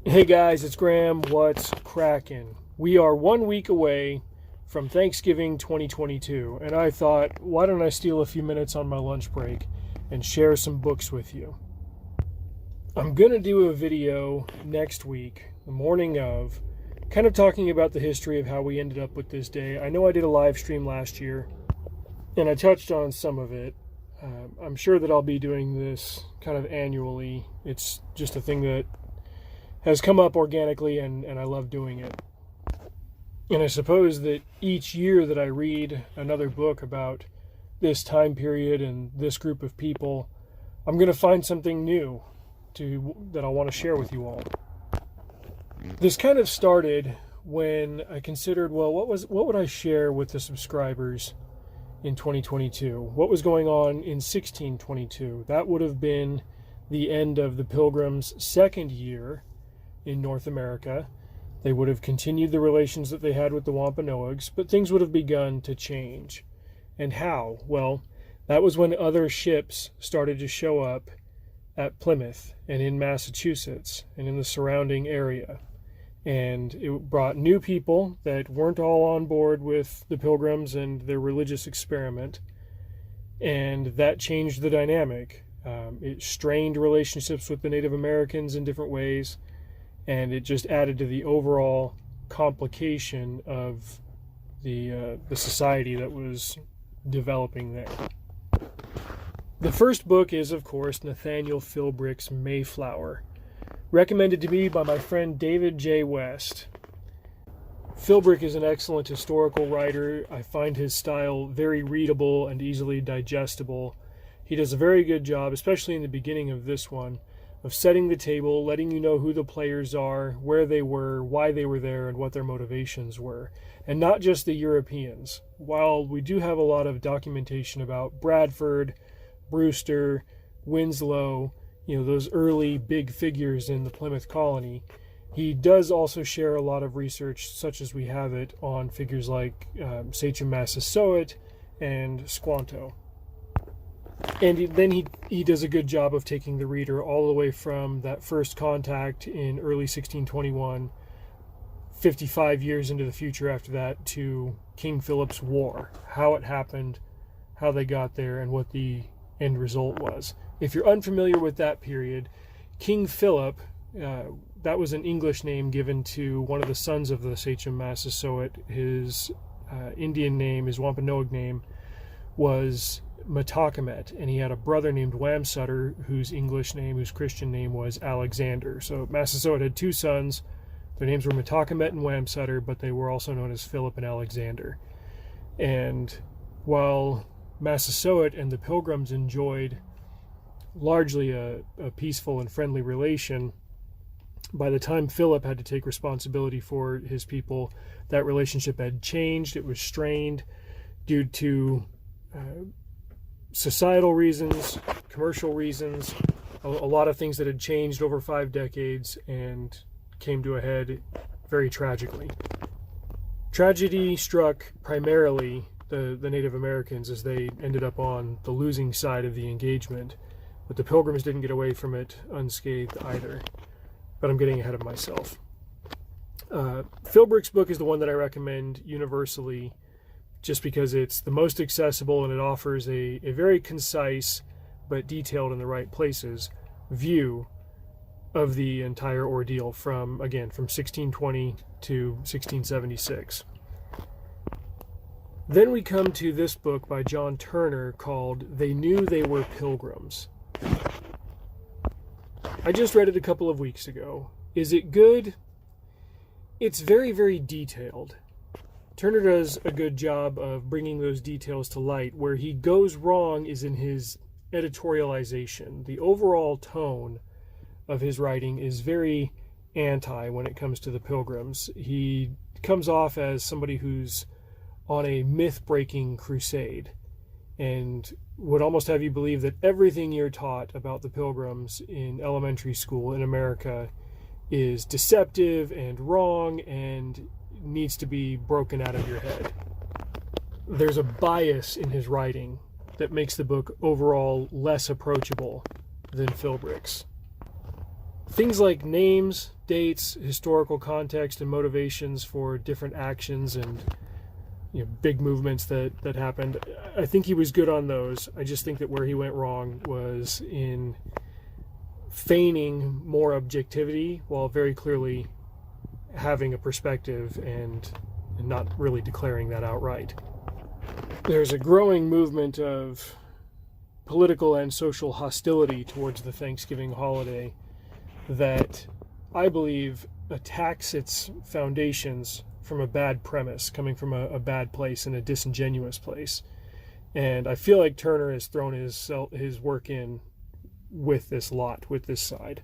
Hey guys, it's Graham. What's cracking? We are 1 week away from Thanksgiving 2022, and I thought, why don't I steal a few minutes on my lunch break and share some books with you? I'm going to do a video next week, the morning of, kind of talking about the history of how we ended up with this day. I know I did a live stream last year, and I touched on some of it. I'm sure that I'll be doing this kind of annually. It's just a thing that has come up organically, and I love doing it. And I suppose that each year that I read another book about this time period and this group of people, I'm going to find something new that I want to share with you all. This kind of started when I considered, well, what would I share with the subscribers in 2022? What was going on in 1622? That would have been the end of the Pilgrims' second year in North America. They would have continued the relations that they had with the Wampanoags, but things would have begun to change. And how? Well, that was when other ships started to show up at Plymouth and in Massachusetts and in the surrounding area. And it brought new people that weren't all on board with the Pilgrims and their religious experiment. And that changed the dynamic. It strained relationships with the Native Americans in different ways. And it just added to the overall complication of the society that was developing there. The first book is, of course, Nathaniel Philbrick's Mayflower, recommended to me by my friend David J. West. Philbrick is an excellent historical writer. I find his style very readable and easily digestible. He does a very good job, especially in the beginning of this one, of setting the table, letting you know who the players are, where they were, why they were there, and what their motivations were. And not just the Europeans. While we do have a lot of documentation about Bradford, Brewster, Winslow, those early big figures in the Plymouth colony, he does also share a lot of research, such as we have it, on figures like Sachem Massasoit and Squanto. And then he does a good job of taking the reader all the way from that first contact in early 1621, 55 years into the future after that, to King Philip's War, how it happened, how they got there, and what the end result was. If you're unfamiliar with that period, King Philip, that was an English name given to one of the sons of the Sachem Massasoit. His Indian name, his Wampanoag name, was Matacomet, and he had a brother named Wamsutter, whose Christian name was Alexander. So Massasoit had two sons. Their names were Matacomet and Wamsutter, but they were also known as Philip and Alexander. And while Massasoit and the Pilgrims enjoyed largely a peaceful and friendly relation, by the time Philip had to take responsibility for his people, that relationship had changed. It was strained due to societal reasons, commercial reasons, a lot of things that had changed over 5 decades and came to a head very tragically. Tragedy struck primarily the Native Americans as they ended up on the losing side of the engagement, but the Pilgrims didn't get away from it unscathed either. But I'm getting ahead of myself. Philbrick's book is the one that I recommend universally, just because it's the most accessible and it offers a very concise, but detailed in the right places, view of the entire ordeal from 1620 to 1676. Then we come to this book by John Turner called They Knew They Were Pilgrims. I just read it a couple of weeks ago. Is it good? It's very, very detailed. Turner does a good job of bringing those details to light. Where he goes wrong is in his editorialization. The overall tone of his writing is very anti when it comes to the Pilgrims. He comes off as somebody who's on a myth-breaking crusade and would almost have you believe that everything you're taught about the Pilgrims in elementary school in America is deceptive and wrong and needs to be broken out of your head. There's a bias in his writing that makes the book overall less approachable than Philbrick's. Things like names, dates, historical context, and motivations for different actions and big movements that happened. I think he was good on those. I just think that where he went wrong was in feigning more objectivity while very clearly having a perspective and not really declaring that outright. There's a growing movement of political and social hostility towards the Thanksgiving holiday that I believe attacks its foundations from a bad premise, coming from a bad place and a disingenuous place. And I feel like Turner has thrown his work in with this side.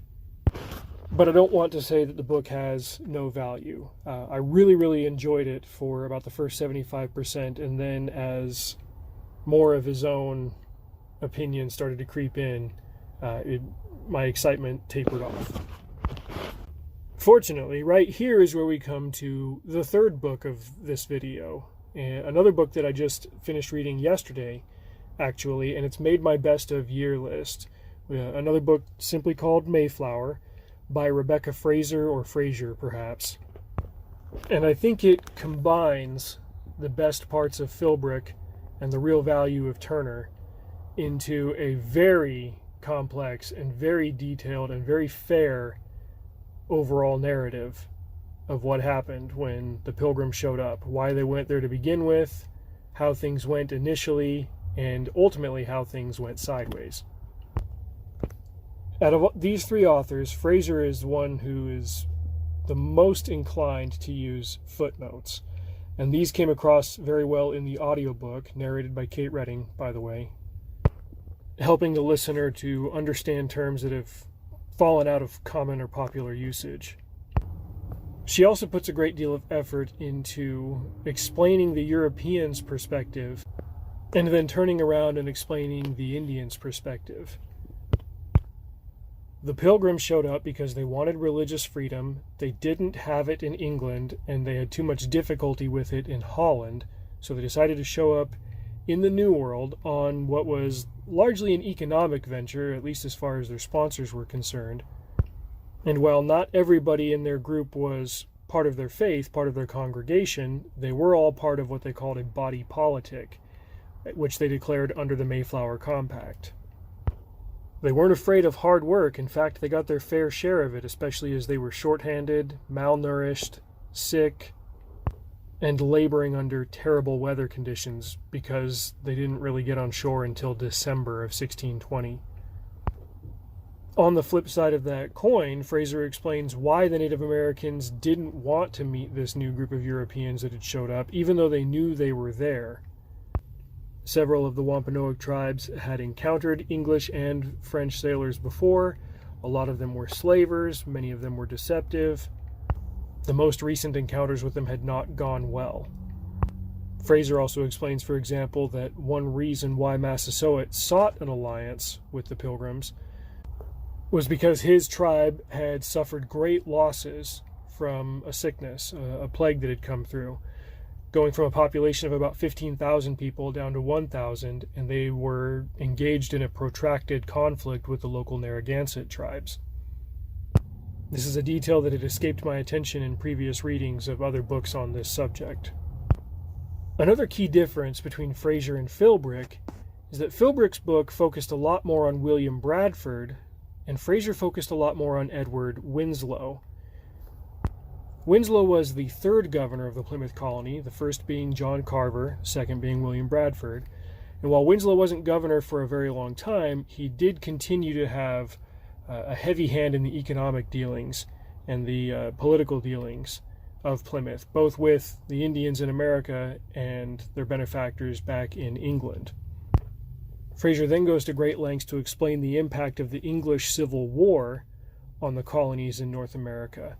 But I don't want to say that the book has no value. I really, really enjoyed it for about the first 75%, and then as more of his own opinion started to creep in, my excitement tapered off. Fortunately, right here is where we come to the third book of this video, and another book that I just finished reading yesterday, actually, and it's made my best of year list. Another book simply called Mayflower by Rebecca Fraser, or Frazier perhaps. And I think it combines the best parts of Philbrick and the real value of Turner into a very complex and very detailed and very fair overall narrative of what happened when the Pilgrims showed up, why they went there to begin with, how things went initially, and ultimately how things went sideways. Out of these three authors, Fraser is one who is the most inclined to use footnotes, and these came across very well in the audiobook, narrated by Kate Redding, by the way, helping the listener to understand terms that have fallen out of common or popular usage. She also puts a great deal of effort into explaining the Europeans' perspective and then turning around and explaining the Indians' perspective. The Pilgrims showed up because they wanted religious freedom, they didn't have it in England, and they had too much difficulty with it in Holland, so they decided to show up in the New World on what was largely an economic venture, at least as far as their sponsors were concerned. And while not everybody in their group was part of their faith, part of their congregation, they were all part of what they called a body politic, which they declared under the Mayflower Compact. They weren't afraid of hard work. In fact, they got their fair share of it, especially as they were short-handed, malnourished, sick, and laboring under terrible weather conditions because they didn't really get on shore until December of 1620. On the flip side of that coin, Fraser explains why the Native Americans didn't want to meet this new group of Europeans that had showed up, even though they knew they were there. Several of the Wampanoag tribes had encountered English and French sailors before. A lot of them were slavers, many of them were deceptive. The most recent encounters with them had not gone well. Fraser also explains, for example, that one reason why Massasoit sought an alliance with the Pilgrims was because his tribe had suffered great losses from a sickness, a plague that had come through, going from a population of about 15,000 people down to 1,000, and they were engaged in a protracted conflict with the local Narragansett tribes. This is a detail that had escaped my attention in previous readings of other books on this subject. Another key difference between Fraser and Philbrick is that Philbrick's book focused a lot more on William Bradford, and Fraser focused a lot more on Edward Winslow. Winslow was the third governor of the Plymouth colony, the first being John Carver, the second being William Bradford. And while Winslow wasn't governor for a very long time, he did continue to have a heavy hand in the economic dealings and the political dealings of Plymouth, both with the Indians in America and their benefactors back in England. Fraser then goes to great lengths to explain the impact of the English Civil War on the colonies in North America,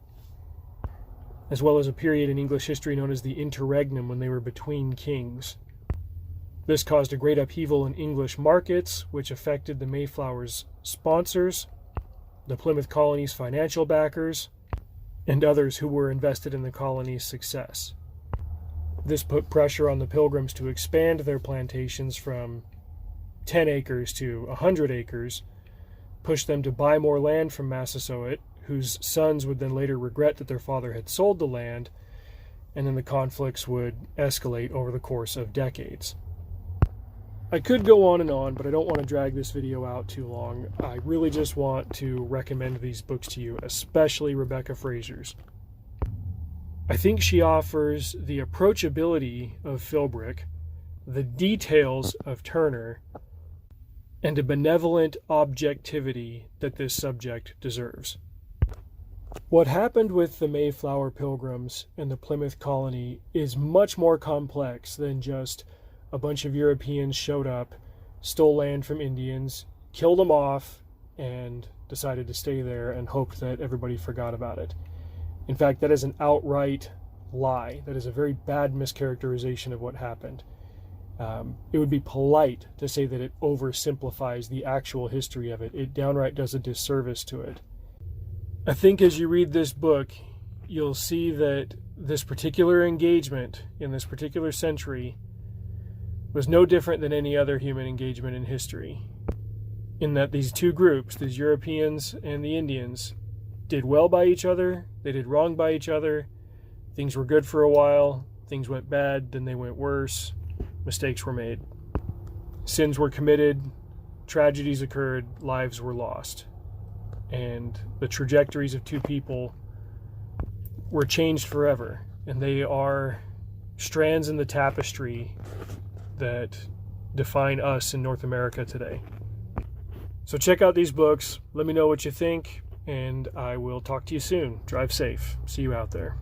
as well as a period in English history known as the Interregnum, when they were between kings. This caused a great upheaval in English markets, which affected the Mayflower's sponsors, the Plymouth colony's financial backers, and others who were invested in the colony's success. This put pressure on the Pilgrims to expand their plantations from 10 acres to 100 acres, pushed them to buy more land from Massasoit, whose sons would then later regret that their father had sold the land, and then the conflicts would escalate over the course of decades. I could go on, but I don't want to drag this video out too long. I really just want to recommend these books to you, especially Rebecca Fraser's. I think she offers the approachability of Philbrick, the details of Turner, and a benevolent objectivity that this subject deserves. What happened with the Mayflower Pilgrims and the Plymouth Colony is much more complex than just a bunch of Europeans showed up, stole land from Indians, killed them off, and decided to stay there and hoped that everybody forgot about it. In fact, that is an outright lie. That is a very bad mischaracterization of what happened. It would be polite to say that it oversimplifies the actual history of it. It downright does a disservice to it. I think as you read this book, you'll see that this particular engagement in this particular century was no different than any other human engagement in history, in that these two groups, these Europeans and the Indians, did well by each other, they did wrong by each other, things were good for a while, things went bad, then they went worse, mistakes were made, sins were committed, tragedies occurred, lives were lost, and the trajectories of two people were changed forever, and they are strands in the tapestry that define us in North America today. So check out these books, let me know what you think, and I will talk to you soon. Drive safe. See you out there.